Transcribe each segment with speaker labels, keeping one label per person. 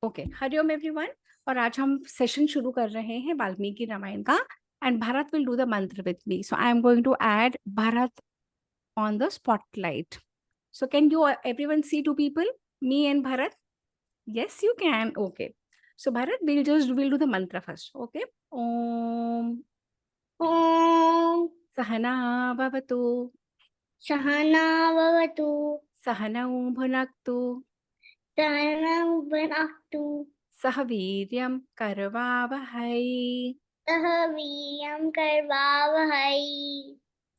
Speaker 1: Okay, Hariom everyone. और आज हम सेशन शुरू कर रहे हैं वाल्मीकि रामायण का। And Bharat will do the mantra with me, so I am going to add Bharat on the spotlight. So can you everyone see two people, me and Bharat? Yes, you can. Okay. So Bharat, we'll do the mantra first. Okay. Om
Speaker 2: Om
Speaker 1: Sahana Bhavatu
Speaker 2: सहना भवतु
Speaker 1: Sahanau Bhunaktu
Speaker 2: सहनौ भुनक्तु
Speaker 1: Sah Veeryam Karvavahai
Speaker 2: सह वीर्यं करवावहै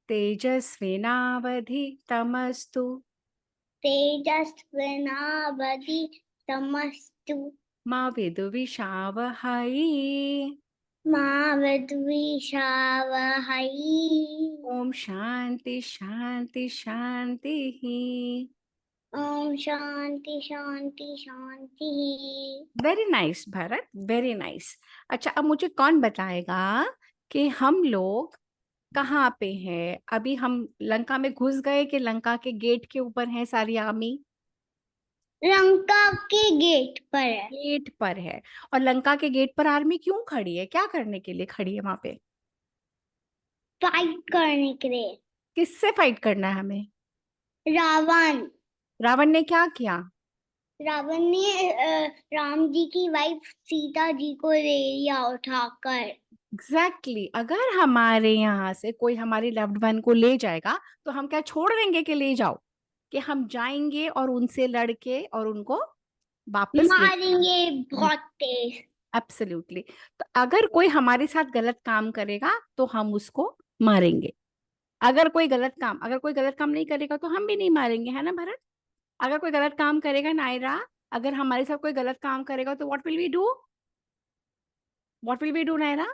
Speaker 1: Tejasvinavadhitamastu
Speaker 2: तेजस्विनावधीतमस्तु
Speaker 1: Ma Viduvishavahai.
Speaker 2: मा विद्विषावहै।
Speaker 1: Om Shanti Shanti Shanti.
Speaker 2: ॐ शांति शांति शांति।
Speaker 1: Very nice Bharat, very nice. अच्छा, अब मुझे कौन बताएगा कि हम लोग कहाँ पे हैं? अभी हम लंका में घुस गए कि लंका के गेट के ऊपर है सारी आर्मी?
Speaker 2: लंका के गेट पर है।
Speaker 1: गेट पर है. और लंका के गेट पर आर्मी क्यों खड़ी है? क्या करने के लिए खड़ी है वहां पे?
Speaker 2: फाइट करने के लिए।
Speaker 1: किससे फाइट करना है हमें?
Speaker 2: रावण
Speaker 1: रावण ने क्या किया?
Speaker 2: रावण ने राम जी की वाइफ सीता जी को ले लिया उठाकर।
Speaker 1: एग्जैक्टली अगर हमारे यहाँ से कोई हमारे लव्ड वन को ले जाएगा तो हम क्या छोड़ देंगे कि ले जाओ? कि हम जाएंगे और उनसे लड़के और उनको वापस ले
Speaker 2: मारेंगे बहुत तेज।
Speaker 1: एब्सोल्युटली. तो अगर कोई हमारे साथ गलत काम करेगा तो हम उसको मारेंगे. अगर कोई गलत काम नहीं करेगा तो हम भी नहीं मारेंगे, है ना भरत? अगर कोई गलत काम करेगा नायरा, अगर हमारे साथ कोई गलत काम करेगा तो what will we do? What will we do Naira?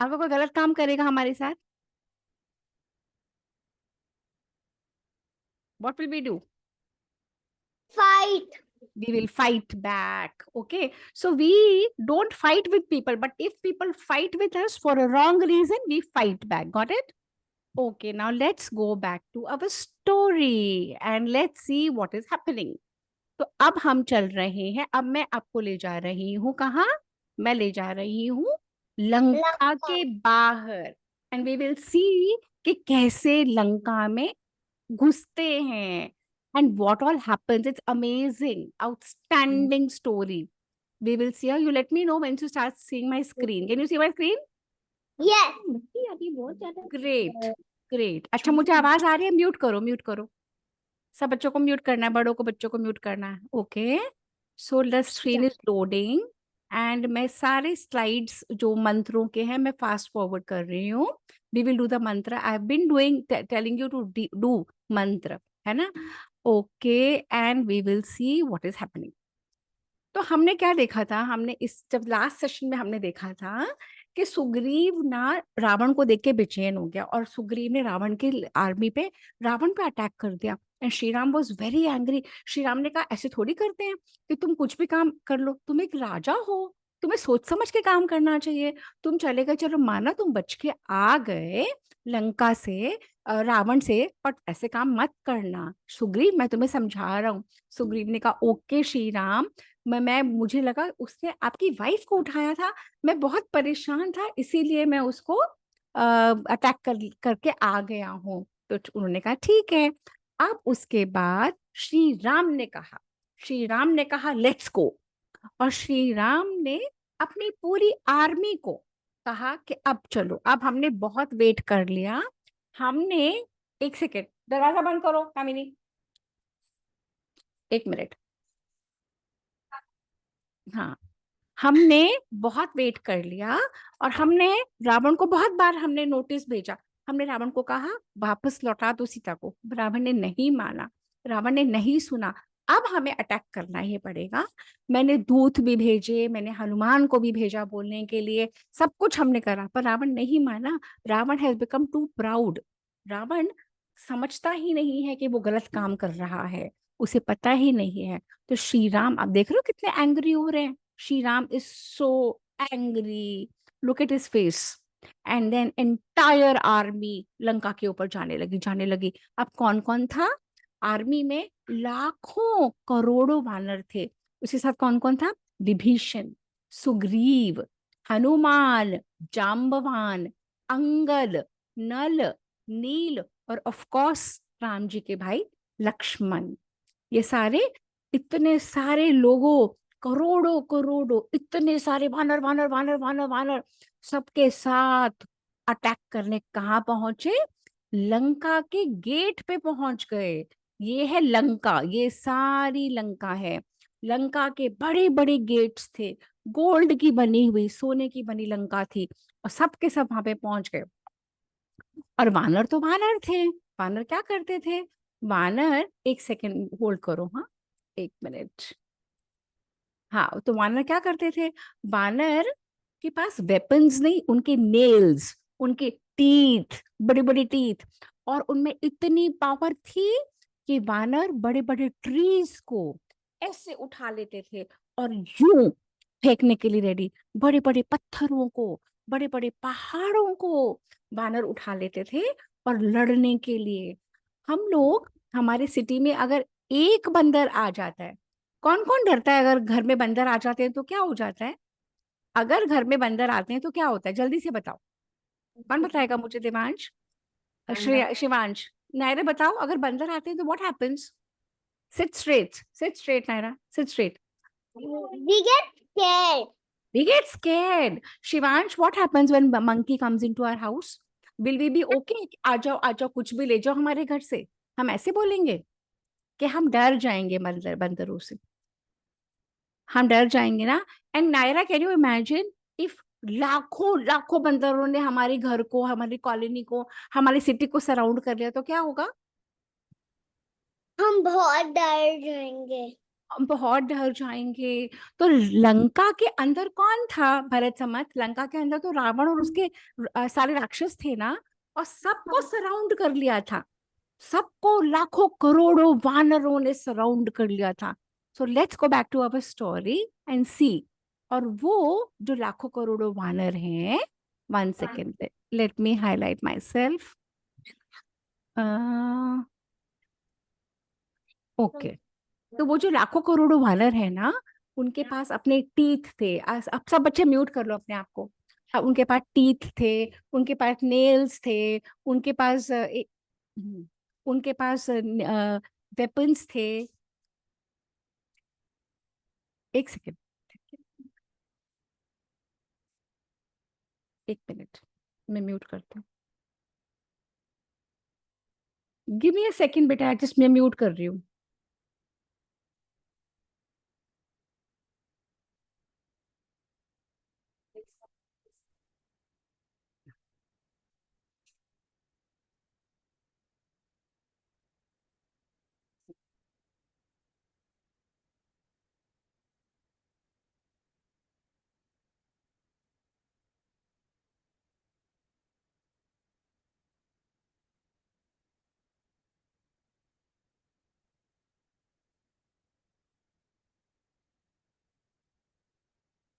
Speaker 1: अगर कोई गलत काम करेगा हमारे साथ, what will we do?
Speaker 2: Fight.
Speaker 1: We will fight back. Okay, so we don't fight with people, but if people fight with us for a wrong reason, we fight back. Got it? Okay, now let's go back to our story and let's see what is happening. तो अब हम चल रहे हैं. अब मैं आपको ले जा रही हूँ कहाँ? मैं ले जा रही हूँ लंका
Speaker 2: लंका।
Speaker 1: के बाहर. एंड वी विल सी कि कैसे लंका में घुसते हैं. And what all happens? It's amazing, outstanding story. We will see. You let me know when you start seeing my screen. Can you see my screen?
Speaker 2: Yes. अभी बहुत ज्यादा।
Speaker 1: Great, great. अच्छा, मुझे आवाज आ रही है? म्यूट करो, म्यूट करो. सब बच्चों को म्यूट करना है, बड़ों को, बच्चों को म्यूट करना है. Okay, so the screen is loading. And मैं सारे स्लाइड्स जो मंत्रों के हैं मैं फास्ट फॉरवर्ड कर रही हूँ. We will do the mantra. I have been doing telling you to do mantra, है ना? Okay, and we will see what is happening. तो हमने क्या देखा था? हमने इस जब लास्ट सेशन में हमने देखा था कि सुग्रीव ना रावण को देख के बेचैन हो गया और सुग्रीव ने रावण की आर्मी पे रावण पे अटैक कर दिया. And Shri Ram was very angry. Shri Ram ने कहा ऐसे थोड़ी करते हैं कि तुम कुछ भी काम कर लो. तुम एक राजा हो, तुम्हें सोच समझ के काम करना चाहिए. तुम चले गए, चलो माना तुम बच के आ गए लंका से, रावण से, पर ऐसे काम मत करना. सुग्रीव, मैं तुम्हें समझा रहा हूँ. सुग्रीव ने कहा ओके श्री राम. मैं मुझे लगा उसने आपकी वाइफ को उठाया था. मैं बहुत परेशान था, इसीलिए मैं उसको अटैक करके आ गया हूँ. तो उन्होंने कहा ठीक है. अब उसके बाद श्री राम ने कहा लेट्स गो. और श्री राम ने अपनी पूरी आर्मी को कहा कि अब चलो, अब हमने बहुत वेट कर लिया. हमने, एक सेकेंड, दरवाजा बंद करो कामिनी, एक मिनट. हाँ, हमने बहुत वेट कर लिया और हमने रावण को बहुत बार हमने नोटिस भेजा. हमने रावण को कहा वापस लौटा दो सीता को. रावण ने नहीं माना, रावण ने नहीं सुना. अब हमें अटैक करना ही पड़ेगा. मैंने दूत भी भेजे, मैंने हनुमान को भी भेजा बोलने के लिए, सब कुछ हमने करा, पर रावण नहीं माना. Ravana has become too proud. Ravana समझता ही नहीं है कि वो गलत काम कर रहा है, उसे पता ही नहीं है. तो श्री राम, आप देख रहे हो कितने एंग्री हो रहे हैं. Shri Ram is so angry. Look at his face. And then entire army Lanka के ऊपर जाने लगी. अब कौन कौन था? आर्मी में लाखों करोड़ों वानर थे। उसके साथ कौन कौन था? विभीषण, सुग्रीव, हनुमान, जाम्बवान, अंगद, नल, नील और ऑफ कोर्स राम जी के भाई लक्ष्मण। ये सारे, इतने सारे लोगों, करोड़ों करोड़ों, इतने सारे वानर वानर वानर वानर वानर सबके साथ अटैक करने कहाँ पहुंचे? लंका के गेट पे पहुंच गए। ये है लंका, ये सारी लंका है। लंका के बड़े बड़े गेट्स थे, गोल्ड की बनी हुई, सोने की बनी लंका थी, और सबके सब वहां पे पहुंच गए। और वानर तो वानर थे। वानर क्या करते थे? वानर, एक सेकंड होल्ड करो, हाँ, एक मिनट। हाँ, तो वानर क्या करते थे? वानर के पास वेपन्स नहीं, उनके नेल्स, उनके टीथ, बड़े बड़े टीथ, और उनमें इतनी पावर थी कि वानर बड़े बड़े ट्रीज को ऐसे उठा लेते थे और यूं फेंकने के लिए रेडी। बड़े बड़े पत्थरों को, बड़े बड़े पहाड़ों को वानर उठा लेते थे और लड़ने के लिए। हम लोग, हमारे सिटी में अगर एक बंदर आ जाता है, कौन कौन डरता है? अगर घर में बंदर आ जाते हैं तो क्या हो जाता है? अगर घर में बंदर आते हैं तो क्या होता है? जल्दी से बताओ, कौन बताएगा मुझे? देवांश, शिवांश, नायरा बताओ, अगर बंदर आते हैं तो what happens? Sit straight, sit straight Naira, sit straight.
Speaker 2: We get scared.
Speaker 1: We get scared. Shivansh, what happens when a monkey comes into our house? Will we be okay? आ जाओ, कुछ भी ले जाओ हमारे घर से, हम ऐसे बोलेंगे कि हम डर जाएंगे बंदरों से? हम डर जाएंगे ना? And Naira, can you imagine if लाखों लाखों बंदरों ने हमारे घर को, हमारी कॉलोनी को, हमारी सिटी को सराउंड कर लिया, तो क्या होगा?
Speaker 2: हम बहुत डर जाएंगे।
Speaker 1: हम बहुत डर जाएंगे। तो लंका के अंदर कौन था भरत समत? लंका के अंदर तो रावण और उसके सारे राक्षस थे ना, और सबको सराउंड कर लिया था। सबको लाखों करोड़ों वानरों ने सराउंड कर लिया था। So let's go back to our story and see. और वो जो लाखों करोड़ों वानर हैं, one second, let me highlight myself. Okay, तो वो जो लाखों करोड़ों वानर है ना, उनके पास अपने टीथ थे। अब सब बच्चे म्यूट कर लो अपने आप को। उनके पास टीथ थे, उनके पास नेल्स थे, उनके पास उनके पास वेपन्स थे। एक सेकेंड, एक मिनट, मैं म्यूट करती हूँ। गिव मी अ सेकेंड बेटा, जस्ट मैं म्यूट कर रही हूँ।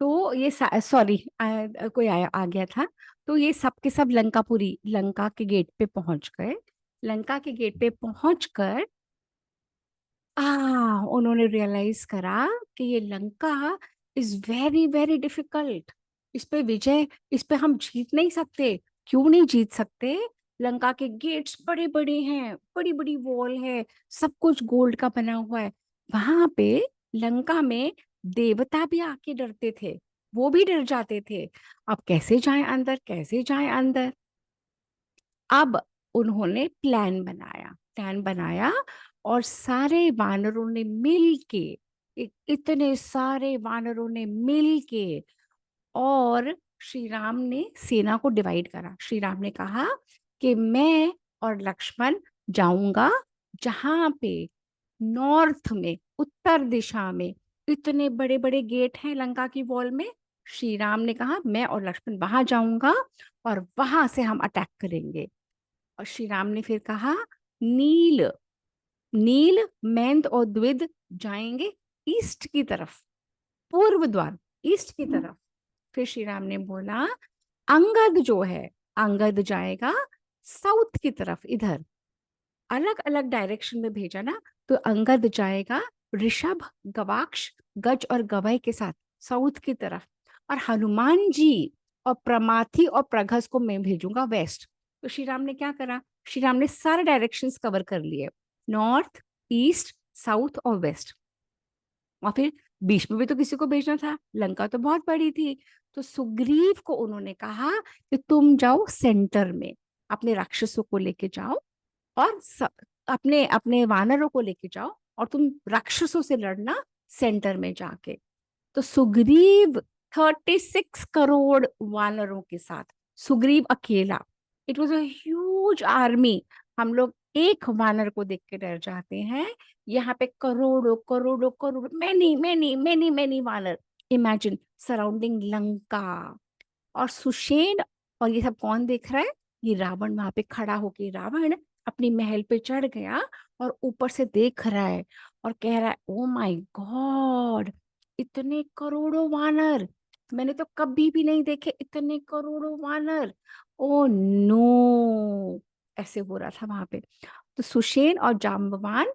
Speaker 1: तो ये सॉरी, कोई आया आ गया था। तो ये सब के सब लंकापुरी, लंका के गेट पे पहुंच गए। लंका के गेट पे पहुंचकर उन्होंने रियलाइज करा कि ये Lanka is very very difficult. इस पे विजय, इस पे हम जीत नहीं सकते। क्यों नहीं जीत सकते? लंका के गेट्स बड़े बड़े हैं, बड़ी बड़ी वॉल है, सब कुछ गोल्ड का बना हुआ है। वहां पे लंका में देवता भी आके डरते थे, वो भी डर जाते थे। अब कैसे जाएं अंदर, कैसे जाएं अंदर? अब उन्होंने प्लान बनाया, और सारे वानरों ने मिल के, इतने सारे वानरों ने मिल के, और श्री राम ने सेना को डिवाइड करा। श्री राम ने कहा कि मैं और लक्ष्मण जाऊंगा जहां पे नॉर्थ में, उत्तर दिशा में इतने बड़े बड़े गेट हैं लंका की वॉल में। श्री राम ने कहा मैं और लक्ष्मण वहां जाऊंगा और वहां से हम अटैक करेंगे। और श्री राम ने फिर कहा नील, नील, मैंद और द्विद जाएंगे ईस्ट की तरफ, पूर्व द्वार, ईस्ट की तरफ। फिर श्री राम ने बोला अंगद जो है, अंगद जाएगा साउथ की तरफ, इधर। अलग अलग डायरेक्शन में भेजा ना, तो अंगद जाएगा ऋषभ, गवाक्ष, गज और गवय के साथ साउथ की तरफ, और हनुमान जी और प्रमाथी और प्रघस को मैं भेजूंगा वेस्ट। तो श्री राम ने क्या करा, श्री राम ने सारे डायरेक्शंस कवर कर लिए, नॉर्थ, ईस्ट, साउथ और वेस्ट। और फिर बीच में भी तो किसी को भेजना था, लंका तो बहुत बड़ी थी। तो सुग्रीव को उन्होंने कहा कि तुम जाओ सेंटर में, अपने राक्षसों को लेके जाओ, और अपने अपने वानरों को लेके जाओ, और तुम राक्षसों से लड़ना सेंटर में जाके। तो सुग्रीव 36 करोड़ वानरों के साथ, सुग्रीव अकेला, it was a huge army. हम लोग एक वानर को देख के डर जाते हैं, यहाँ पे करोड़ों करोड़ों crore, many many many many वानर, इमेजिन सराउंडिंग लंका। और सुषेण, और ये सब कौन देख रहा है, ये रावण वहां पे खड़ा होके, रावण अपनी महल पे चढ़ गया और ऊपर से देख रहा है और कह रहा है, ओ माय गॉड, इतने करोड़ों वानर, मैंने तो कभी भी नहीं देखे इतने करोड़ों वानर, ओ नो, ऐसे हो रहा था वहां पे। तो सुषेण और जाम्बवान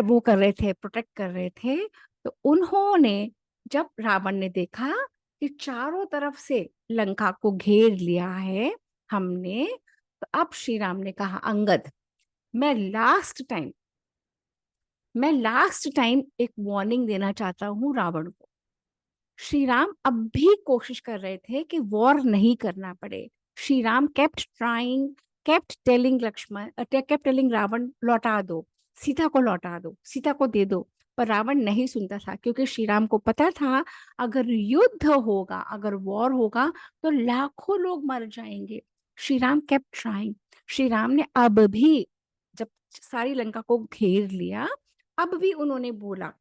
Speaker 1: वो कर रहे थे, प्रोटेक्ट कर रहे थे। तो उन्होंने, जब रावण ने देखा कि चारों तरफ से लंका को घेर लिया है हमने, तो अब श्री राम ने कहा, अंगद, मैं लास्ट टाइम मैं लास्ट टाइम एक वार्निंग देना चाहता हूं रावण को। श्री राम अब भी कोशिश कर रहे थे कि वॉर नहीं करना पड़े। Shri Ram kept trying, kept telling Lakshman, kept telling Ravana, लौटा दो सीता को, लौटा दो सीता को, दे दो। पर रावण नहीं सुनता था, क्योंकि श्री राम को पता था अगर युद्ध होगा, अगर वॉर होगा, तो लाखों लोग मर जाएंगे। Shri Ram kept trying. श्री राम ने अब भी, जब सारी लंका को घेर लिया, अब भी उन्होंने बोला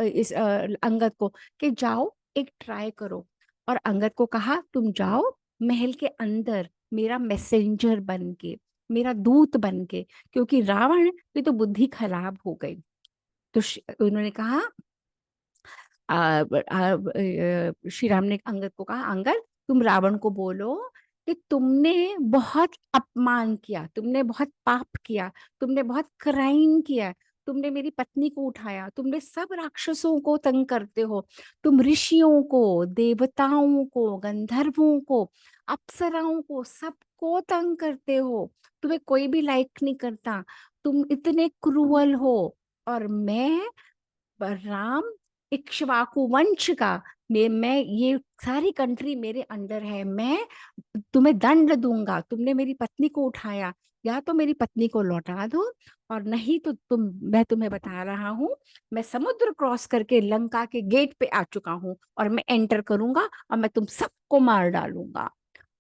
Speaker 1: इस अंगद को कि जाओ एक ट्राई करो। और अंगद को कहा, तुम जाओ महल के अंदर मेरा मैसेंजर बन के, मेरा दूत बन के, क्योंकि रावण की तो बुद्धि खराब हो गई। तो उन्होंने कहा, श्री राम ने अंगद को कहा, अंगद तुम रावण को बोलो कि तुमने बहुत अपमान किया, तुमने बहुत पाप किया, तुमने बहुत क्राइम किया, तुमने मेरी पत्नी को उठाया, तुमने सब राक्षसों को तंग करते हो, तुम ऋषियों को, देवताओं को, गंधर्वों को, अप्सराओं को, सबको तंग करते हो, तुम्हें कोई भी लाइक नहीं करता, तुम इतने क्रूअल हो। और मैं, राम, इक्ष्वाकु वंश का, मैं ये सारी कंट्री मेरे अंडर है, मैं तुम्हें दंड दूंगा, तुमने मेरी पत्नी को उठाया, या तो मेरी पत्नी को लौटा दो, और नहीं तो मैं तुम्हें बता रहा हूँ, मैं समुद्र क्रॉस करके लंका के गेट पे आ चुका हूँ, और मैं एंटर करूंगा और मैं तुम सबको मार डालूंगा।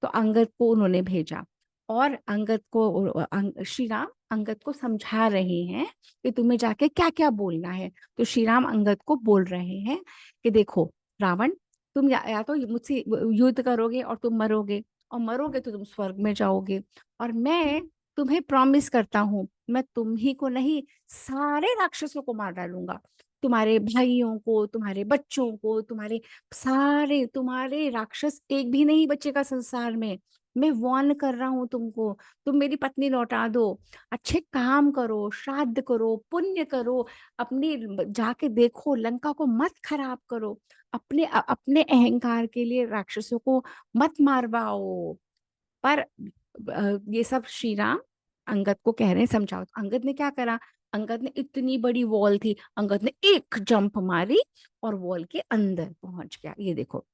Speaker 1: तो अंगद को उन्होंने भेजा, और अंगद को श्री राम अंगद को समझा रहे हैं कि तुम्हें जाके क्या क्या बोलना है। तो श्री राम अंगद को बोल रहे हैं कि देखो रावण, तुम या तो मुझसे युद्ध करोगे और तुम मरोगे, और मरोगे तो तुम स्वर्ग में जाओगे, और मैं तुम्हें प्रॉमिस करता हूँ, मैं तुम ही को नहीं, सारे राक्षसों को मार डालूंगा, तुम्हारे भाइयों को, तुम्हारे बच्चों को, तुम्हारे सारे, तुम्हारे राक्षस एक भी नहीं बचेगा संसार में। मैं वार्न कर रहा हूं तुमको, तुम मेरी पत्नी लौटा दो, अच्छे काम करो, श्राद्ध करो, पुण्य करो, अपनी जाके देखो, लंका को मत खराब करो, अपने अपने अहंकार के लिए राक्षसों को मत मारवाओ। पर ये सब श्री राम अंगद को कह रहे हैं, समझाओ। तो अंगद ने क्या करा, अंगद ने, इतनी बड़ी वॉल थी, अंगद ने एक जंप मारी और वॉल के अंदर पहुंच गया। ये देखो,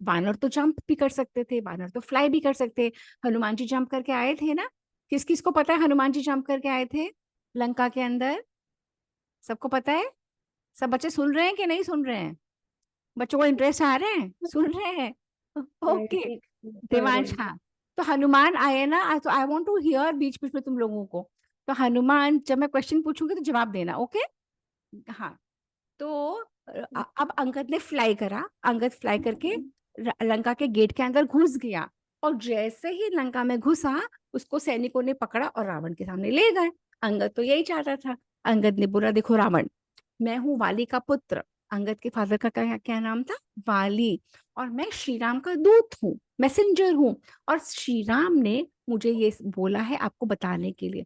Speaker 1: वानर तो जंप भी कर सकते थे, वानर तो फ्लाई भी कर सकते, हनुमान जी जंप करके आए थे ना। किस किस को पता है हनुमान जी जंप करके आए थे लंका के अंदर? सबको पता है? सब बच्चे सुन रहे हैं कि नहीं सुन रहे हैं? बच्चों को इंटरेस्ट आ रहे हैं, सुन रहे हैं? ओके, देवांश, हाँ। तो हनुमान आए ना, तो आई वांट टू हियर बीच बीच में तुम लोगों को। तो हनुमान, जब मैं क्वेश्चन पूछूंगी तो जवाब देना, ओके? हाँ। तो अब अंगद ने फ्लाई करा, अंगद फ्लाई करके लंका के गेट के अंदर घुस गया, और जैसे ही लंका में घुसा, उसको सैनिकों ने पकड़ा और रावण के सामने ले गए। अंगद तो यही चाहता था। अंगद ने बोला, देखो रावण, मैं हूँ वाली का पुत्र, अंगद के फादर का क्या क्या नाम था, वाली, और मैं श्री राम का दूत हूँ, मैसेंजर हूँ, और श्री राम ने मुझे ये बोला है आपको बताने के लिए।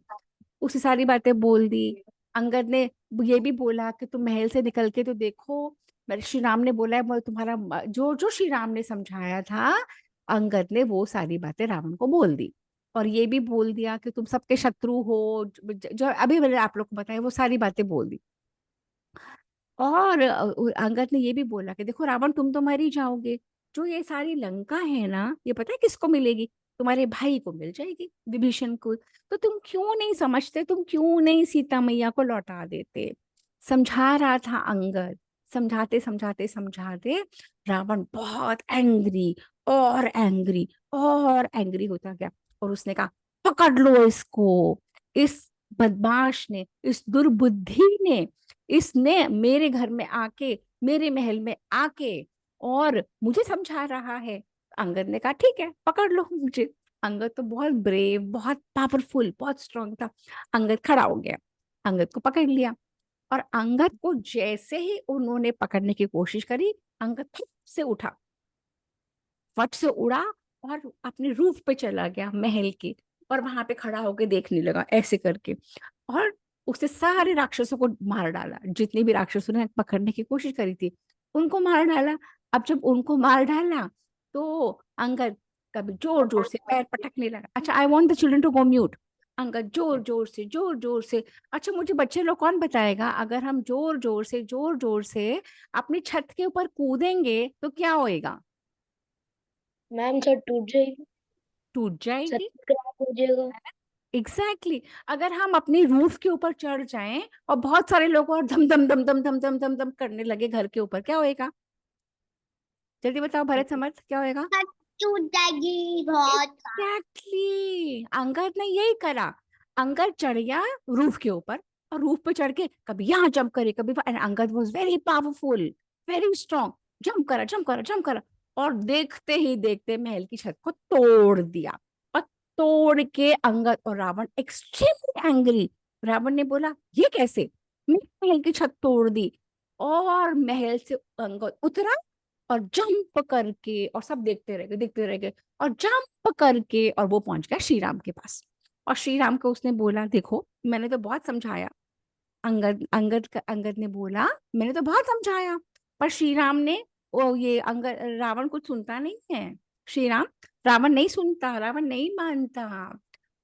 Speaker 1: उसे सारी बातें बोल दी। अंगद ने ये भी बोला कि तुम महल से निकल के तो देखो, मेरे श्री राम ने बोला है, तुम्हारा जो जो श्री राम ने समझाया था, अंगद ने वो सारी बातें रावण को बोल दी। और ये भी बोल दिया कि तुम सबके शत्रु हो, जो अभी मैंने आप लोग को बताया वो सारी बातें बोल दी। और अंगद ने ये भी बोला कि देखो रावण, तुम तो मर ही जाओगे, जो ये सारी लंका है ना, ये पता है किसको मिलेगी? तुम्हारे भाई को मिल जाएगी, विभीषण को। तो तुम क्यों नहीं समझते, तुम क्यों नहीं सीता मैया को लौटा देते? समझा रहा था अंगद। समझाते समझाते समझाते रावण बहुत एंग्री, और एंग्री, और एंग्री होता गया। और उसने कहा, पकड़ लो इसको, इस बदमाश ने, इस दुर्बुद्धि ने, इसने मेरे घर में आके, मेरे महल में आके और मुझे समझा रहा है। अंगद ने कहा ठीक है, पकड़ लो मुझे। अंगद तो बहुत ब्रेव, बहुत पावरफुल, बहुत स्ट्रांग था। अंगद खड़ा हो गया, अंगद को पकड़ लिया। और अंगद को जैसे ही उन्होंने पकड़ने की कोशिश करी, अंगद फट से उठा, फट से उड़ा और अपने रूफ पे चला गया महल के। और वहां पे खड़ा होके देखने लगा ऐसे करके। और उसने सारे राक्षसों को मार डाला, जितने भी राक्षसों ने पकड़ने की कोशिश करी थी उनको मार डाला। अब जब उनको मार डाला तो अंगद कभी जोर जोर से पैर पटकने लगा। अच्छा, I want the children to go mute. Angad जोर जोर से, जोर जोर से। अच्छा, मुझे बच्चे लोग कौन बताएगा, अगर हम जोर जोर से, जोर जोर से अपनी छत के ऊपर कूदेंगे तो क्या होएगा?
Speaker 3: मैम छत टूट जाएगी,
Speaker 1: टूट
Speaker 3: छत
Speaker 1: जाएगी।
Speaker 3: क्रैक हो जाएगा।
Speaker 1: Exactly exactly. अगर हम अपनी रूफ के ऊपर चढ़ जाएं और बहुत सारे लोग और धम धम धम धम धम धम धम धम करने लगे घर के ऊपर, क्या होएगा? जल्दी बताओ भरत समर्थ, क्या होएगा?
Speaker 2: छत टूट जाएगी बहुत।
Speaker 1: एग्जैक्टली, अंगद ने यही करा। अंगद चढ़ गया रूफ के ऊपर, और रूफ पे चढ़ के कभी यहाँ जंप करे, कभी Angad was very powerful, very strong. Jump करा, जंप करा, जंप करा। और देखते ही देखते महल की छत को तोड़ दिया। और तोड़ के अंगद और रावण एक्सट्रीमली एंग्री। रावण ने बोला, ये कैसे, मैंने महल की छत तोड़ दी। और महल से अंगद उतरा और जंप करके, और सब देखते रह गए, देखते रह गए। और जंप करके और वो पहुंच गया श्री राम के पास। और श्री राम को उसने बोला, देखो मैंने तो बहुत समझाया। अंगद ने बोला, मैंने तो बहुत समझाया, पर श्री राम ने, वो ये अंगद, रावण कुछ सुनता नहीं है। श्री राम, रावण नहीं सुनता, रावण नहीं मानता।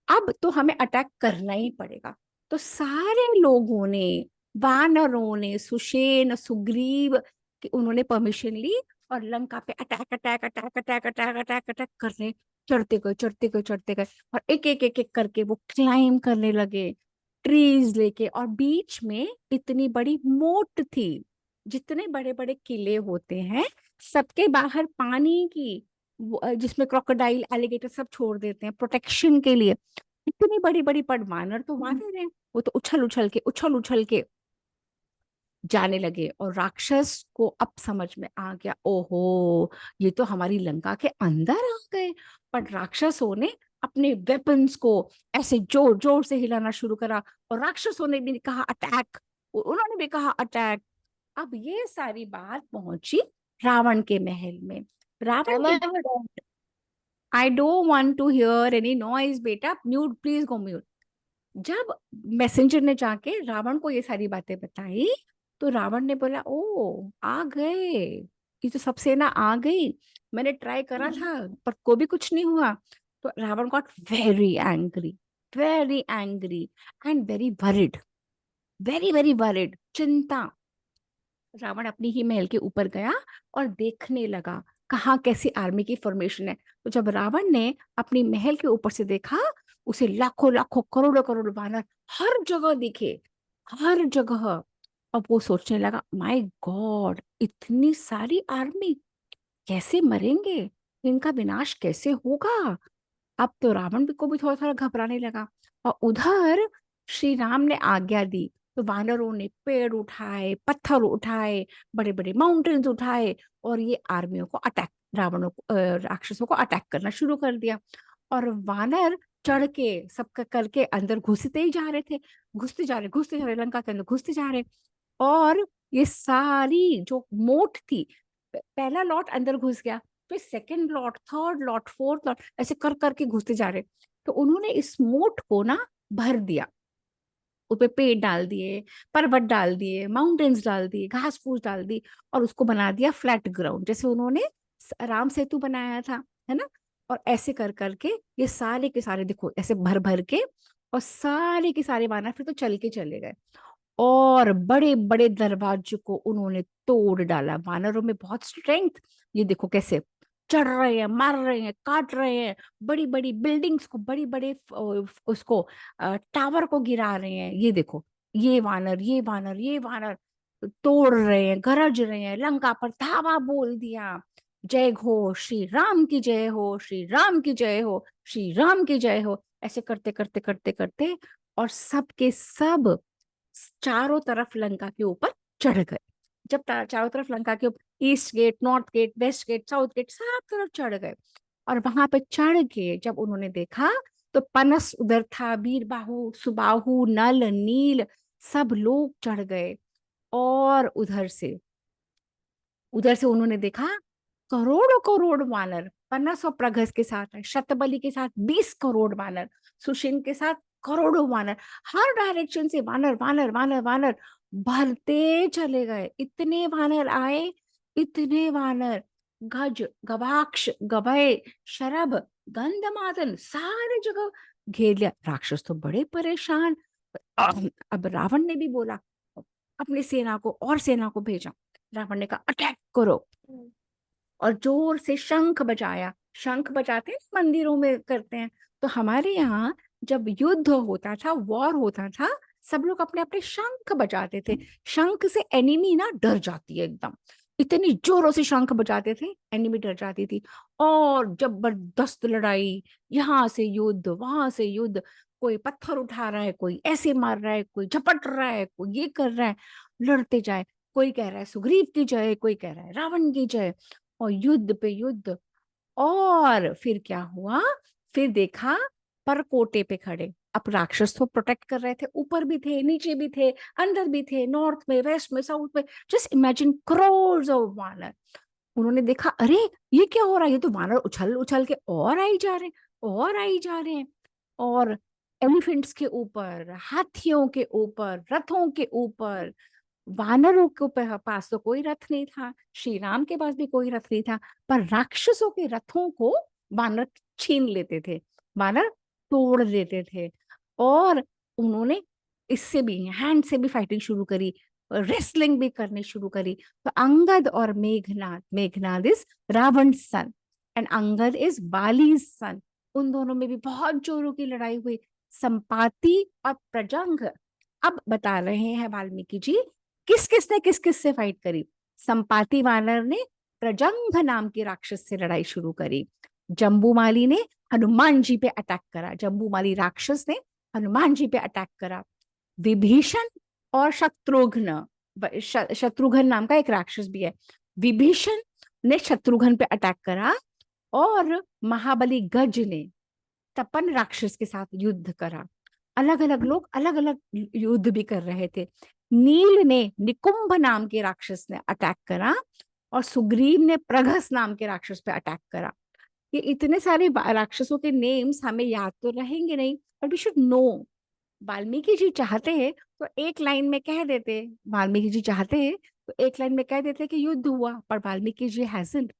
Speaker 1: अब तो हमें अटैक करना ही पड़ेगा। तो सारे लोगों ने, वानरों ने, सुषेण, सुग्रीव, कि उन्होंने परमिशन ली और लंका पे attack attack attack attack attack attack attack करने, चढ़ते गए, चढ़ते गए, चढ़ते गए। और एक एक एक एक करके वो क्लाइम करने लगे, ट्रीज लेके। और बीच में इतनी बड़ी मोट थी, जितने बड़े बड़े किले होते हैं सबके बाहर पानी की, जिसमें क्रोकोडाइल, एलिगेटर सब छोड़ देते हैं प्रोटेक्शन के लिए। इतनी बड़ी बड़ी वानर तो वानर हैं, वो तो उछल उछल के, उछल उछल के जाने लगे। और राक्षस को अब समझ में आ गया, ओहो, ये तो हमारी लंका के अंदर आ गए। पर राक्षसों ने अपने वेपन्स को ऐसे जोर जोर से हिलाना शुरू करा, और राक्षसों ने भी कहा अटैक, उन्होंने भी कहा अटैक। अब ये सारी बात पहुंची रावण के महल में। रावण के, I don't want to hear any noise बेटा, म्यूट, प्लीज गो म्यूट। जब मैसेंजर ने जाके रावण को ये सारी बातें बताई, तो रावण ने बोला, ओ आ गए, ये तो सब सेना आ गई, मैंने ट्राई करा था पर को भी कुछ नहीं हुआ। तो Ravana got very angry, very angry and very worried, very very worried, चिंता। रावण अपनी ही महल के ऊपर गया और देखने लगा कहाँ कैसी आर्मी की फॉर्मेशन है। तो जब रावण ने अपनी महल के ऊपर से देखा, उसे लाखों लाखों करोड़ों करोड़ वानर हर जगह दिखे, हर जगह। अब वो सोचने लगा, माय गॉड, इतनी सारी आर्मी, कैसे मरेंगे, इनका विनाश कैसे होगा? अब तो रावण को भी थोड़ा थोड़ा घबराने लगा। और उधर श्री राम ने आज्ञा दी, तो वानरों ने पेड़ उठाए, पत्थर उठाए, बड़े बड़े माउंटेन्स उठाए, और ये आर्मियों को अटैक, रावणों को, राक्षसों को अटैक करना शुरू कर दिया। और वानर चढ़ के सब करके अंदर घुसते ही जा रहे थे, घुसते जा रहे, घुसते जा रहे, लंका के अंदर घुसते जा रहे। और ये सारी जो मोट थी, पहला लॉट अंदर घुस गया, फिर second lot, third lot, fourth lot, ऐसे कर करके घुसते जा रहे। तो उन्होंने इस मोट को ना भर दिया, उसपे पेड़ डाल दिए, पर्वत डाल दिए, माउंटेन्स डाल दिए, घास फूस डाल दी, और उसको बना दिया फ्लैट ग्राउंड, जैसे उन्होंने राम सेतु बनाया था, है ना। और ऐसे कर करके ये सारे के सारे देखो ऐसे भर भर के, और सारे के सारे वानर फिर तो चल के चले गए, और बड़े बड़े दरवाजे को उन्होंने तोड़ डाला। वानरों में बहुत स्ट्रेंथ, ये देखो कैसे चढ़ रहे हैं, मार रहे हैं, काट रहे हैं, बड़ी बड़ी बिल्डिंग्स को, बड़ी बड़े उसको टावर को गिरा रहे हैं। ये देखो, ये वानर, ये वानर, ये वानर तोड़ रहे हैं, गरज रहे हैं, लंका पर धावा बोल दिया, जय हो श्री राम की जय हो, श्री राम की जय हो, श्री राम की जय हो, ऐसे करते करते करते करते, और सब के सब चारों तरफ लंका के ऊपर चढ़ गए। जब चारों तरफ लंका के ऊपर, east gate, north gate, west gate, south gate, सब तरफ चढ़ गए। और वहां पे चढ़ के जब उन्होंने देखा तो पनस उधर था, वीरबाहु, सुबाहु, नल, नील, सब लोग चढ़ गए। और उधर से उन्होंने देखा करोड़ों करोड़ वानर, पन्नस और प्रघस के साथ, शतबली के साथ 20 करोड़ वानर, सुशिन के साथ करोड़ों वानर, हर डायरेक्शन से वानर वानर वानर वानर भरते चले गए। इतने वानर आए, इतने वानर, गज, गवाक्ष, गवय, शरभ, गंधमादन, सारे जगह घेर लिया। राक्षस तो बड़े परेशान। अब रावण ने भी बोला, अपनी सेना को और सेना को भेजा। रावण ने कहा अटैक करो, और जोर से शंख बजाया। शंख बजाते हैं मंदिरों में करते हैं, तो हमारे यहाँ जब युद्ध होता था, वॉर होता था, सब लोग अपने अपने शंख बजाते थे। शंख से एनिमी ना डर जाती है एकदम, इतनी जोरों से शंख बजाते थे, एनिमी डर जाती थी। और जबरदस्त लड़ाई, यहाँ से युद्ध, वहां से युद्ध, कोई पत्थर उठा रहा है, कोई ऐसे मार रहा है, कोई झपट रहा है, कोई ये कर रहा है, लड़ते जाए। कोई कह रहा है सुग्रीव की जय, कोई कह रहा है रावण की जय, और युद्ध पे युद्ध। और फिर क्या हुआ, फिर देखा परकोटे पे खड़े, अब राक्षस तो प्रोटेक्ट कर रहे थे, ऊपर भी थे, नीचे भी थे, अंदर भी थे, नॉर्थ में, वेस्ट में, साउथ में, जस्ट इमेजिन क्रोर्स ऑफ वानर। उन्होंने देखा अरे ये क्या हो रहा है, ये तो वानर उछल उछल के और आई जा रहे हैं, और आई जा रहे हैं। और एलिफेंट्स के ऊपर, हाथियों के ऊपर, रथों के ऊपर, वानरों के पास तो कोई रथ नहीं था, श्री राम के पास भी कोई रथ नहीं था, पर राक्षसों के रथों को वानर छीन लेते थे, वानर तोड़ देते थे। और उन्होंने इससे भी, हैंड से भी फाइटिंग शुरू करी, रेसलिंग भी करनी शुरू करी। तो अंगद और Meghnad, Meghnad is Ravan son and Angad is Bali son, उन दोनों में भी बहुत जोरों की लड़ाई हुई। संपाति और प्रजंग, अब बता रहे हैं वाल्मीकि जी किस किस से फाइट करी। संपाति वानर ने प्रजंग नाम के राक्षस से लड़ाई शुरू करी। जम्बूमाली ने हनुमान जी पे अटैक करा, जम्बूमाली राक्षस ने हनुमान जी पे अटैक करा। विभीषण और शत्रुघ्न, शत्रुघ्न नाम का एक राक्षस भी है, विभीषण ने शत्रुघ्न पे अटैक करा। और महाबली गज ने तपन राक्षस के साथ युद्ध करा। अलग अलग लोग अलग अलग युद्ध भी कर रहे थे। नील ने निकुंभ नाम के राक्षस ने अटैक करा, और सुग्रीव ने प्रघस नाम के राक्षस पे अटैक करा। ये इतने सारे राक्षसों के नेम्स हमें याद तो रहेंगे नहीं, but we should know. Valmiki ji चाहते हैं तो एक लाइन में कह देते, वाल्मीकि जी चाहते हैं तो एक लाइन में कह देते कि युद्ध हुआ, पर Valmiki ji hasn't.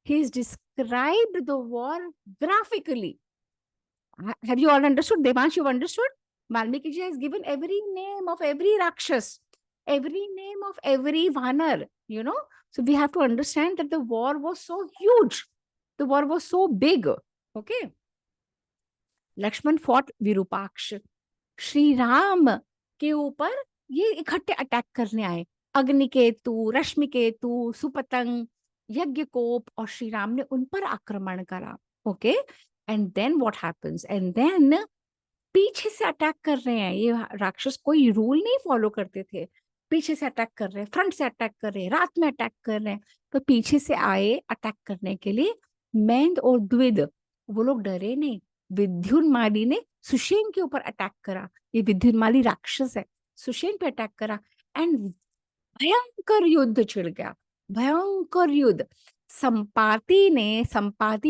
Speaker 1: He has described the war graphically. Have you all understood? Devansh, you've understood? Valmiki ji has given every name of every Rakshas, every name of every Vanar, you know. So we have to understand that the war was so huge. The war was so big. Okay. Lakshman fought Virupaksh. Shri Ram के ऊपर ये इकट्ठे attack करने आए। अग्निकेतु, रश्मिकेतु, सुपतंग, यज्ञकोप, और श्री राम ने उन पर आक्रमण करा। Okay, and then what happens, and then पीछे से अटैक कर रहे हैं ये राक्षस, कोई रूल नहीं फॉलो करते थे, पीछे से अटैक कर रहे हैं, फ्रंट से अटैक कर रहे हैं, रात में अटैक कर रहे हैं। तो पीछे से आए अटैक करने के लिए मैंद और द्विद, वो लोग डरे नहीं। विद्युन्माली ने सुषेण के ऊपर अटैक करा, ये विद्युन्माली राक्षस है, सुषेण पे अटैक करा, एंड भयंकर युद्ध छिड़ गया, भयंकर युद्ध। संपाति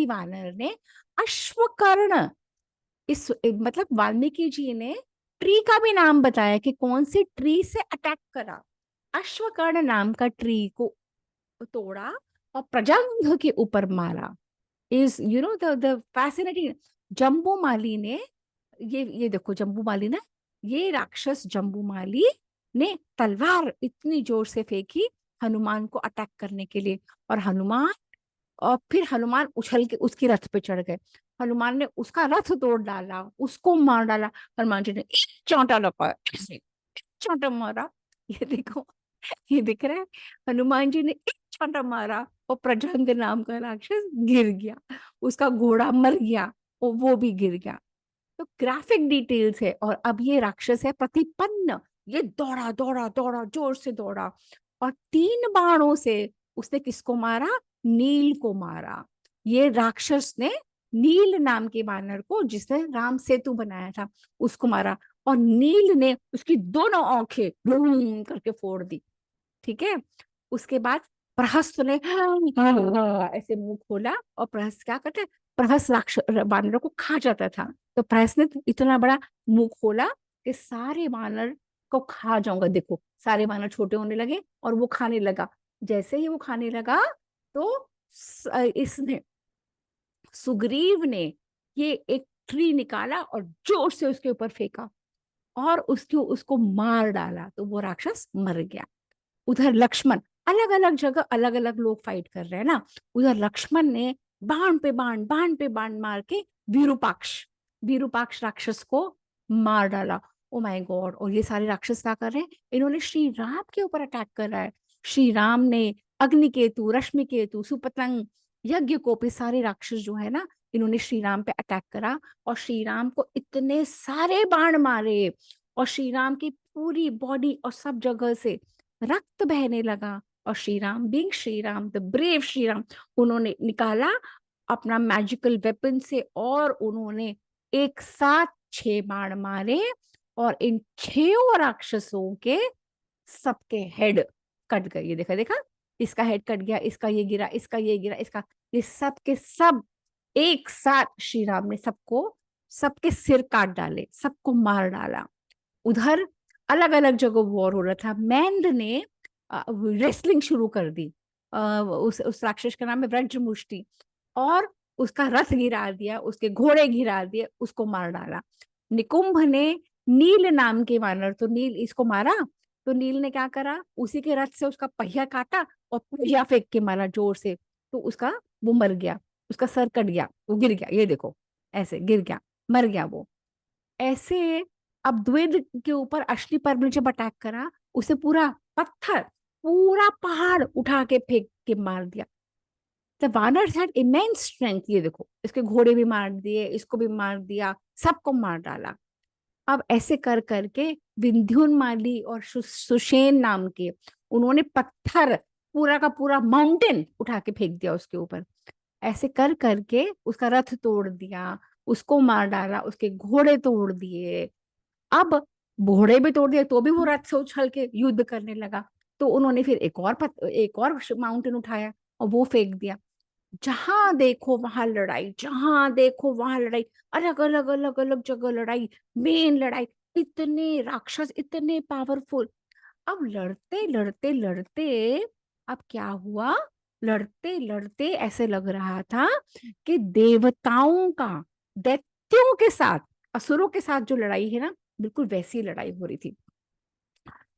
Speaker 1: वानर ने अश्वकर्ण, इस मतलब वाल्मीकि जी ने ट्री का भी नाम बताया कि कौन सी ट्री से अटैक करा। अश्वकर्ण नाम का ट्री को तोड़ा और प्रजंग के ऊपर मारा। Is you know the fascinating. Jambumali ने ये देखो, जम्बूमाली ने, ये राक्षस जम्बूमाली ने तलवार इतनी जोर से फेंकी हनुमान को अटैक करने के लिए, और हनुमान, और फिर हनुमान उछल के उसकी रथ पे चढ़ गए। हनुमान ने उसका रथ तोड़ डाला, उसको मार डाला। हनुमान जी ने एक चांटा लगाया, ऐसे एक चांटा मारा। ये देखो, ये दिख रहा है, हनुमान जी ने एक चांटा मारा और प्रजंग नाम का राक्षस गिर गया, उसका घोड़ा मर गया और वो भी गिर गया। तो ग्राफिक डिटेल्स है। और अब ये राक्षस है प्रतिपन्न, ये दौड़ा दौड़ा दौड़ा, जोर से दौड़ा, और 3 बाणों से उसने किसको मारा? नील को मारा। ये राक्षस ने नील नाम के वानर को, जिसने राम सेतु बनाया था, उसको मारा, और नील ने उसकी दोनों आंखें भूम करके फोड़ दी। ठीक है। उसके बाद प्रहस्त ने ऐसे मुंह खोला, और प्रहस्त क्या करते, प्रहस्त राक्षस वानरों को खा जाता था। तो प्रहस्त ने इतना बड़ा मुंह खोला कि सारे वानर को खा जाऊंगा। देखो, सारे वानर छोटे होने लगे और वो खाने लगा। जैसे ही वो खाने लगा तो इसने, सुग्रीव ने, ये एक ट्री निकाला और जोर से उसके ऊपर फेंका और उसको मार डाला, तो वो राक्षस मर गया। उधर लक्ष्मण, अलग अलग जगह अलग अलग लोग फाइट कर रहे हैं ना। उधर लक्ष्मण ने बाण पे बाण, बाण पे बाण मार के विरूपाक्ष, विरूपाक्ष राक्षस को मार डाला। Oh my God. और ये सारे राक्षस क्या कर रहे हैं? इन्होंने श्री राम के ऊपर अटैक कर रहा है। श्री राम ने अग्निकेतु, रश्मिकेतु, सुपतंग, यज्ञकोपी, सारे राक्षस जो है ना, इन्होंने श्री राम पे अटैक करा और श्री राम को इतने सारे बाण मारे, और श्री राम की पूरी बॉडी और सब जगह से रक्त बहने लगा। और Shri Ram, being Shri Ram, the brave Shri Ram, उन्होंने निकाला अपना मैजिकल वेपन से, और उन्होंने एक साथ 6 बाण मारे, और इन 6 राक्षसों के सबके हेड कट गए। ये देखा, देखा, इसका हेड कट गया, इसका ये गिरा, इसका ये गिरा, इसका, ये सब के सब एक साथ श्री राम ने सबको, सबके सिर काट डाले, सबको मार डाला। उधर अलग अलग जगह वॉर हो रहा था। मैंद ने रेसलिंग शुरू कर दी। उस राक्षस का नाम है व्रजमुष्टि, और उसका रथ गिरा दिया, उसके घोड़े गिरा दिए, उसको मार डाला। निकुंभ ने नील नाम के वानर, तो नील इसको मारा, तो नील ने क्या करा, उसी के रथ से उसका पहिया काटा और पहिया फेंक के मारा जोर से, तो उसका, वो मर गया, उसका सर कट गया, वो गिर गया। ये देखो, ऐसे गिर गया, मर गया वो। ऐसे अब द्विद के ऊपर अश्निपर्व ने जब अटैक करा, उसे पूरा पत्थर, पूरा पहाड़ उठा के फेंक के मार दिया। The vanars had immense strength. ये देखो, इसके घोड़े भी मार दिए, इसको भी मार दिया, सबको मार डाला। अब ऐसे कर करके विंध्योन्माली और सुषेण नाम के, उन्होंने पत्थर, पूरा का पूरा माउंटेन उठा के फेंक दिया उसके ऊपर। ऐसे कर करके उसका रथ तोड़ दिया, उसको मार डाला, उसके घोड़े तोड़ दिए। अब घोड़े भी तोड़ दिए तो भी वो रथ से उछल के युद्ध करने लगा। तो उन्होंने फिर एक और माउंटेन उठाया और वो फेंक दिया। जहां देखो वहां लड़ाई, जहां देखो वहां लड़ाई, अलग अलग अलग अलग जगह लड़ाई, मेन लड़ाई। इतने राक्षस, इतने पावरफुल। अब लड़ते लड़ते लड़ते, अब क्या हुआ, लड़ते लड़ते ऐसे लग रहा था कि देवताओं का दैत्यों के साथ, असुरों के साथ जो लड़ाई है ना, बिल्कुल वैसी लड़ाई हो रही थी।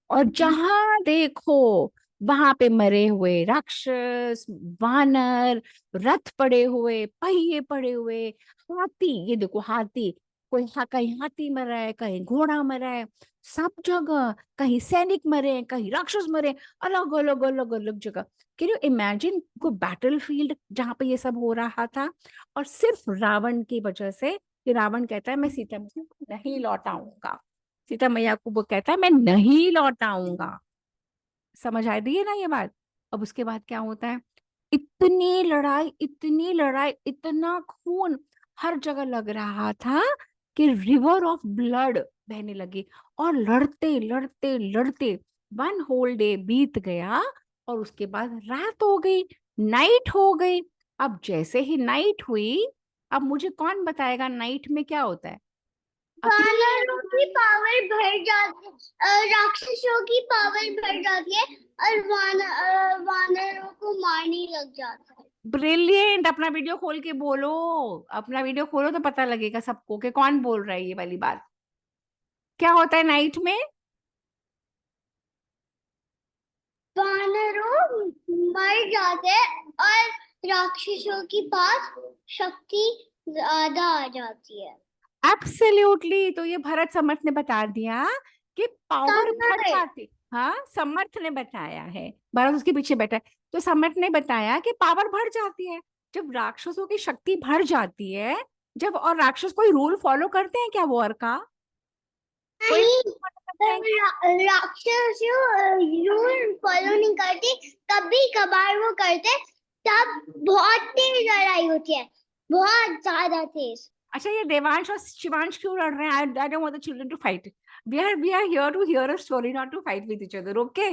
Speaker 1: और जहां देखो वहां पे मरे हुए राक्षस, वानर, रथ पड़े हुए, पहिए पड़े हुए, हाथी, ये देखो हाथी, कहीं हाथी मरा है, कहीं घोड़ा मरा है, सब जगह, कहीं सैनिक मरे हैं, कहीं राक्षस मरे, अलग अलग अलग अलग जगह। कैन यू इमेजिन को बैटल फील्ड जहां पे ये सब हो रहा था। और सिर्फ रावण की वजह से, कि रावण कहता है मैं सीता मैया को नहीं लौटाऊंगा, सीता मैया को वो कहता है मैं नहीं लौट आऊंगा। समझ आ रही है ना ये बात। अब उसके बाद क्या होता है, इतनी लड़ाई, इतनी लड़ाई, इतना खून हर जगह लग रहा था कि रिवर ऑफ ब्लड बहने लगी। और लड़ते लड़ते लड़ते 1 होल डे बीत गया, और उसके बाद रात हो गई, नाइट हो गई। अब जैसे ही नाइट हुई, अब मुझे कौन बताएगा नाइट में क्या होता है?
Speaker 2: वानरों की पावर बढ़ जाती राक्षसों की पावर बढ़ जाती है और वानरों को मारने लग जाता है।
Speaker 1: ब्रिलियंट। अपना वीडियो खोल के बोलो, अपना वीडियो खोलो तो पता लगेगा सबको कि कौन बोल रहा है ये वाली बात। क्या होता है नाइट में?
Speaker 2: वानरों मर जाते हैं और राक्षसों के पास शक्ति ज्यादा आ जाती है।
Speaker 1: एब्सोल्युटली। तो ये भरत समर्थ ने बता दिया कि पावर बढ़
Speaker 2: समझ।
Speaker 1: जाती। हाँ, समर्थ ने बताया है, भरत उसके पीछे बैठा है। तो समर्थ ने बताया कि पावर बढ़ जाती है जब राक्षसों की शक्ति बढ़ जाती है। जब और राक्षस कोई रूल फॉलो करते हैं क्या वॉर का? कोई
Speaker 2: नहीं,
Speaker 1: rule follow करते हैं क्या?
Speaker 2: राक्षस रूल फॉलो नहीं करते, कभी कभार वो करते, तब बहुत तेज लड़ाई होती है, बहुत ज्यादा तेज।
Speaker 1: अच्छा, ये देवांश और शिवांश क्यों लड़ रहे हैं? I don't want the children to fight. We are here to hear a story, not to fight with each other. Okay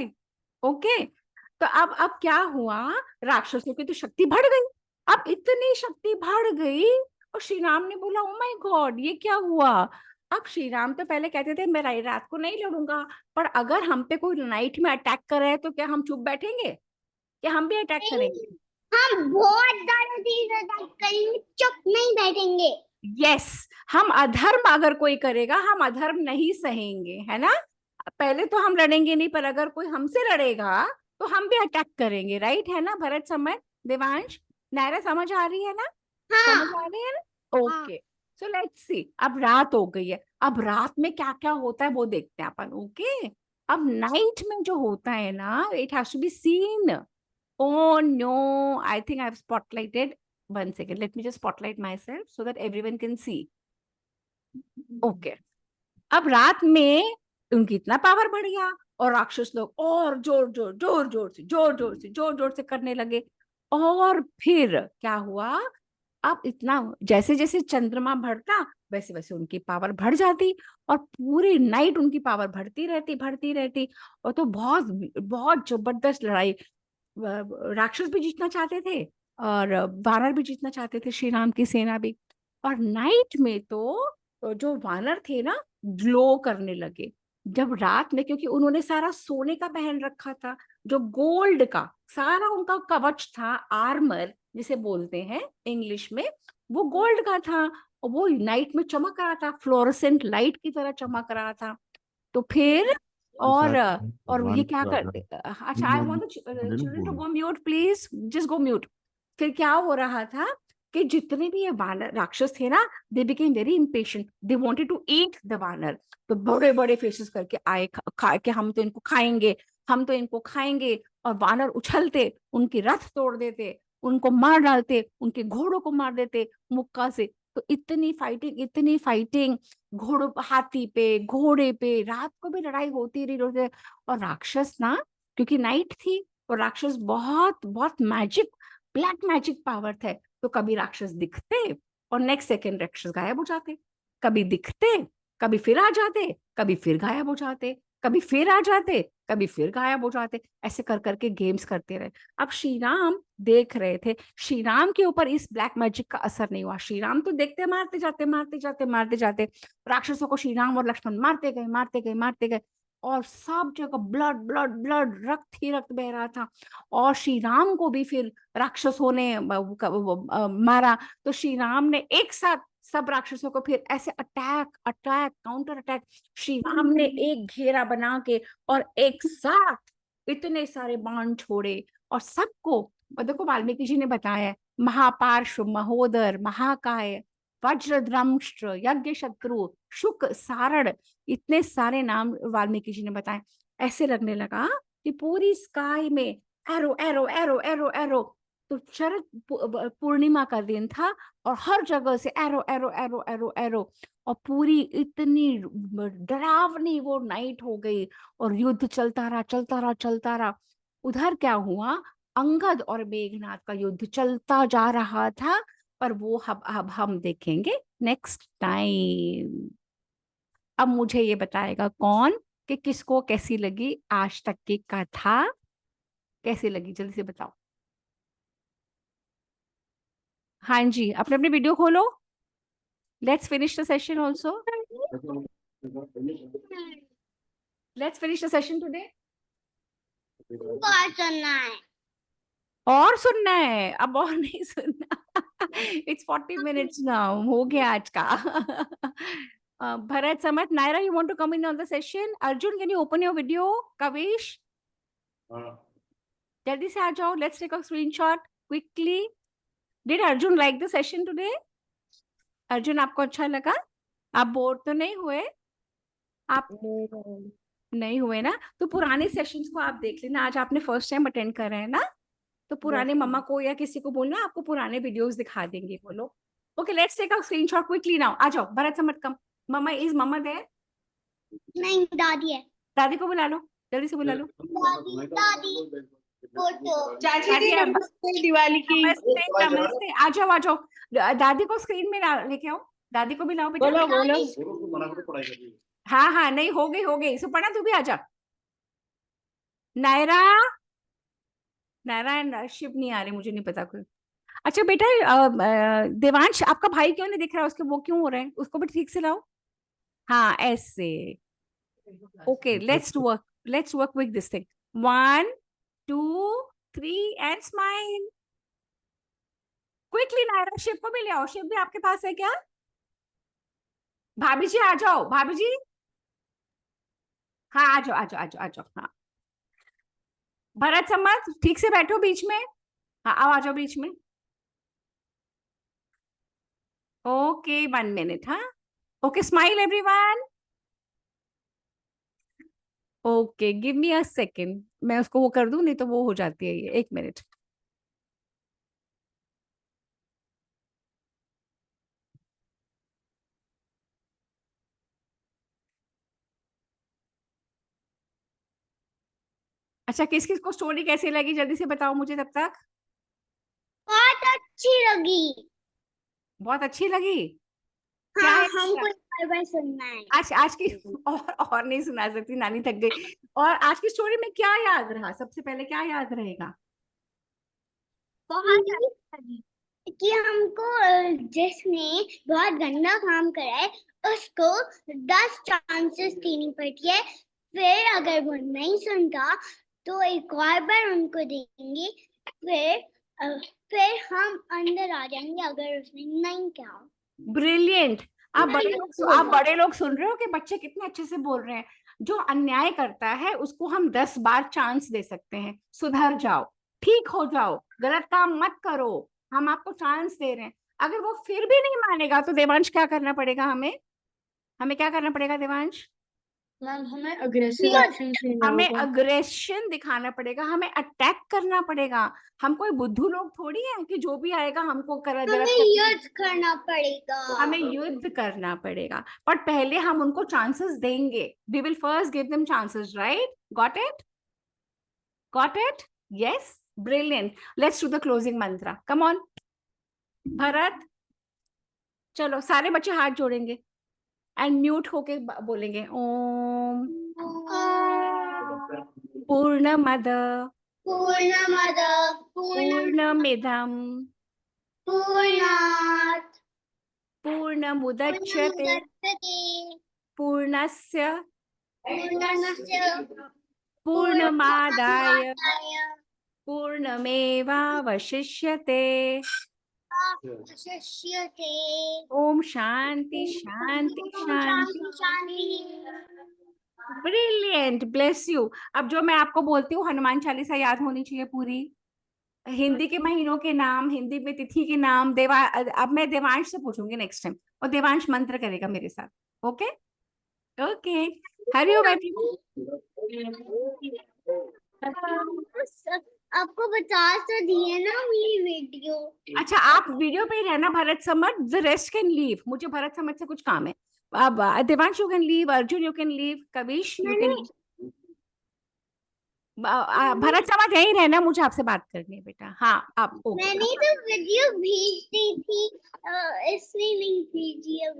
Speaker 1: okay. तो अब क्या हुआ? राक्षसों की तो शक्ति बढ़ गई। अब इतनी शक्ति बढ़ गई और श्री राम ने बोला, ओ माय गॉड, ये क्या हुआ? अब श्री राम तो पहले कहते थे मैं रात को नहीं लड़ूंगा, पर अगर हम पे कोई नाइट में अटैक करे तो क्या हम चुप बैठेंगे? क्या हम भी अटैक करेंगे?
Speaker 2: हम बहुत ज्यादा तेज अटैक करेंगे, चुप नहीं बैठेंगे।
Speaker 1: यस। हम अधर्म अगर कोई करेगा, हम अधर्म नहीं सहेंगे, है ना? पहले तो हम लड़ेंगे नहीं, पर अगर कोई हमसे लड़ेगा तो हम भी अटैक करेंगे। राइट है ना भरत, समझ, देवांश, नायरा, समझ आ रही है ना? समझ
Speaker 2: हाँ
Speaker 1: आ रही है ना? ओके। So let's see. अब रात हो गई है। अब रात में क्या क्या होता है वो देखते हैं अपन। ओके। अब नाइट में जो होता है ना, it has to be seen. Oh no, I think I've spotlighted. One second, let me just spotlight myself so that everyone can see. Okay. अब रात में उनकी इतना पावर बढ़ गया और राक्षस लोग और जोर जोर जोर जोर से जोर जोर से जोर जोर से करने लगे। और फिर क्या हुआ? अब इतना जैसे जैसे चंद्रमा बढ़ता वैसे वैसे उनकी पावर बढ़ जाती और पूरी नाइट उनकी पावर बढ़ती रहती। और तो बहुत बहुत जबरदस्त लड़ाई। राक्षस भी जीतना चाहते थे और वानर भी जीतना चाहते थे, श्री राम की सेना भी। और नाइट में तो जो वानर थे ना, ग्लो करने लगे जब रात में, क्योंकि उन्होंने सारा सोने का पहन रखा था, जो गोल्ड का सारा उनका कवच था, आर्मर जिसे बोलते हैं इंग्लिश में, वो गोल्ड का था। और वो नाइट में चमक रहा था, फ्लोरोसेंट लाइट की तरह चमक रहा था। तो फिर और ये क्या करते? अच्छा, I want children to go mute please, just go mute. फिर क्या हो रहा था कि जितने भी ये वानर राक्षस थे ना, they became very impatient, they wanted to eat the वानर। तो बड़े बड़े फेसेस करके आए, खा के हम तो इनको खाएंगे, हम तो इनको खाएंगे। और वानर उछलते, उनकी रथ तोड़ देते, उनको मार डालते, उनके घोड़ों को मार देते मुक्का से। तो इतनी फाइटिंग, घोड़ों, हाथी पे, घोड़े पे, रात को भी लड़ाई होती रही। और राक्षस ना, क्योंकि नाइट थी, और राक्षस बहुत बहुत मैजिक, ब्लैक मैजिक पावर थे। तो कभी राक्षस दिखते और नेक्स्ट सेकेंड राक्षस गायब हो जाते, कभी दिखते, कभी फिर आ जाते, कभी फिर गायब हो जाते, कभी फिर आ जाते, कभी फिर गायब हो जाते। ऐसे कर करके गेम्स करते रहे। अब श्री राम देख रहे थे, श्री राम के ऊपर इस ब्लैक मैजिक का असर नहीं हुआ। श्री राम तो देखते, मारते जाते राक्षसों को। श्री राम और लक्ष्मण मारते गए और सब जगह ब्लड ब्लड ब्लड, रक्त ही रक्त बह रहा था। और श्री राम को भी फिर राक्षसों ने मारा। तो श्री राम ने एक साथ सब राक्षसों को फिर ऐसे attack attack counter attack, Shri Ram ने एक घेरा बना के और एक साथ इतने सारे बाण छोड़े और सबको। देखो, वाल्मीकि जी ने बताया, महापार्श्व, महोदर, महाकाय, वज्रद्रंष्ट्र, यज्ञ शत्रु, शुक, सारण, इतने सारे नाम वाल्मीकि जी ने बताए। ऐसे लगने लगा कि पूरी स्काई में arrow arrow arrow arrow arrow. तो शरद पूर्णिमा का दिन था और हर जगह से arrow arrow arrow arrow arrow. और पूरी इतनी डरावनी वो नाइट हो गई और युद्ध चलता रहा। उधर क्या हुआ? अंगद और मेघनाद का युद्ध चलता जा रहा था। पर वो अब हम देखेंगे नेक्स्ट टाइम। अब मुझे ये बताएगा कौन कि किसको कैसी लगी आज तक की कथा? कैसी लगी, जल्दी से बताओ। हाँ जी, अपने अपने वीडियो खोलो। Let's finish the session also. Let's finish the session today.
Speaker 2: और सुनना है।
Speaker 1: और सुनना है, अब और नहीं सुनना। It's 40 minutes now. हो गया आज का। Bharat, Samat, Naira, you want to come in on the session? Arjun, can you open your video? Kavish, जल्दी से आ जाओ. Let's take a screenshot quickly. Did Arjun like the session today? Arjun, आपको अच्छा लगा? आप बोर तो नहीं हुए? आप नहीं हुए ना? तो पुराने सेशंस को आप देख लेना. आज आपने फर्स्ट टाइम अटेंड कर रहे हैं ना, तो पुराने मम्मा को या किसी को बोलना आपको पुराने वीडियोस दिखा देंगे वो लोग. Okay, let's take a screenshot quickly now. आ जाओ. भरत, समट, come. Mamma, is mamma there?
Speaker 2: नहीं, दादी है।
Speaker 1: दादी को बुला लो, जल्दी से बुला लो.
Speaker 2: दादी दादी फोटो।
Speaker 4: चाची जी नमस्ते, दिवाली की
Speaker 1: नमस्ते, नमस्ते. आ जाओ, आ जाओ. दादी को स्क्रीन में लेके आओ. दादी को भी लाओ बेटा.
Speaker 4: बोलो बोलो.
Speaker 1: हाँ हाँ, नहीं, हो गई. सुपर्णा, तू भी आ जा. नायरा, नायरा एंड शिव नहीं आ रहे, मुझे नहीं पता कोई. अच्छा बेटा, देवांश, आपका भाई क्यों नहीं दिख रहा? उसके वो क्यों हो रहे हैं? उसको भी ठीक से लाओ. हाँ, ऐसे. Okay, let's work with this thing. 1 2 3 and smile. Quickly Naira, Shiv को भी ले आओ. शिव भी आपके पास है क्या? भाभी जी आ जाओ, भाभी जी. हाँ, आ जाओ, आ जाओ, आ जाओ, आ जाओ. हाँ, भरत, सम्मत, ठीक से बैठो बीच में. हाँ, आओ, आ जाओ बीच में. Okay, 1 minute. हाँ, okay, smile everyone. Okay, give me a second. मैं उसको वो कर दूं, नहीं तो वो हो जाती है ये. 1 minute. अच्छा, किस किस को स्टोरी कैसी लगी जल्दी से बताओ मुझे तब तक.
Speaker 2: बहुत अच्छी लगी।
Speaker 1: बहुत अच्छी लगी. क्या
Speaker 2: हाँ,
Speaker 1: है?
Speaker 2: हमको बार-बार सुनना है।
Speaker 1: आज की और नहीं सुना सकती, नानी थक गई. और आज की स्टोरी में क्या याद रहा? सबसे पहले क्या याद रहेगा?
Speaker 2: बहुत अच्छी लगी कि हमको जिसने बहुत गंदा काम करा है उसको 10 चांसेस देनी पड़ती है. फिर अगर वो नहीं सुनता तो एक और बार उनको देंगे. फिर हम अंदर आ जाएंगे अगर उसने नहीं किया.
Speaker 1: ब्रिलियंट. आप बड़े लोग सुन रहे हो कि बच्चे कितने अच्छे से बोल रहे हैं. जो अन्याय करता है उसको हम 10 बार चांस दे सकते हैं. सुधर जाओ, ठीक हो जाओ, गलत काम मत करो, हम आपको चांस दे रहे हैं. अगर वो फिर भी नहीं मानेगा तो देवांश क्या करना पड़ेगा? हमें क्या करना पड़ेगा देवांश?
Speaker 3: मैम हमें अग्रेसिव एक्शन लेना
Speaker 1: हमें
Speaker 3: होगा.
Speaker 1: अग्रेशन दिखाना पड़ेगा, हमें अटैक करना पड़ेगा. हम कोई बुद्धू लोग थोड़ी हैं कि जो भी आएगा हमको गलत
Speaker 2: हमें युद्ध करना पड़ेगा.
Speaker 1: हमें युद्ध करना पड़ेगा. पर पहले हम उनको चांसेस देंगे. We will first give them chances, right? Got it? Yes, brilliant. Let's do the closing mantra. Come on Bharat. चलो, सारे बच्चे हाथ जोड़ेंगे एंड म्यूट होके बोलेंगे. ओम पूर्णमद
Speaker 2: पूर्णमद
Speaker 1: पूर्णमिदं
Speaker 2: पूर्णात्
Speaker 1: पूर्णमुदच्यते पूर्णस्य
Speaker 2: पूर्णस्य
Speaker 1: पूर्णमादाय पूर्णमेवावशिष्यते.
Speaker 2: शिष्यते.
Speaker 1: ओम शांति शांति शांति.
Speaker 2: शांति.
Speaker 1: Brilliant, bless you. अब जो मैं आपको बोलती हूँ, हनुमान चालीसा याद होनी चाहिए पूरी. हिंदी के महीनों के नाम, हिंदी में तिथि के नाम. अब मैं देवांश से पूछूंगी नेक्स्ट टाइम, और देवांश मंत्र करेगा मेरे साथ. Okay okay. हरिओम
Speaker 2: आपको बता तो दिए ना मेरी वीडियो.
Speaker 1: अच्छा, आप वीडियो पे ही रहना. Bharat summer, the rest can leave. मुझे भरत समर से कुछ काम है. अब Devansh you can leave, Arjun you can leave, Kavish you can. Bharat summer यही रहना, मुझे आपसे बात करनी है बेटा. हाँ, आप ओके.
Speaker 2: मैंने तो वीडियो भेज दी थी, इसलिए नहीं भेजी है.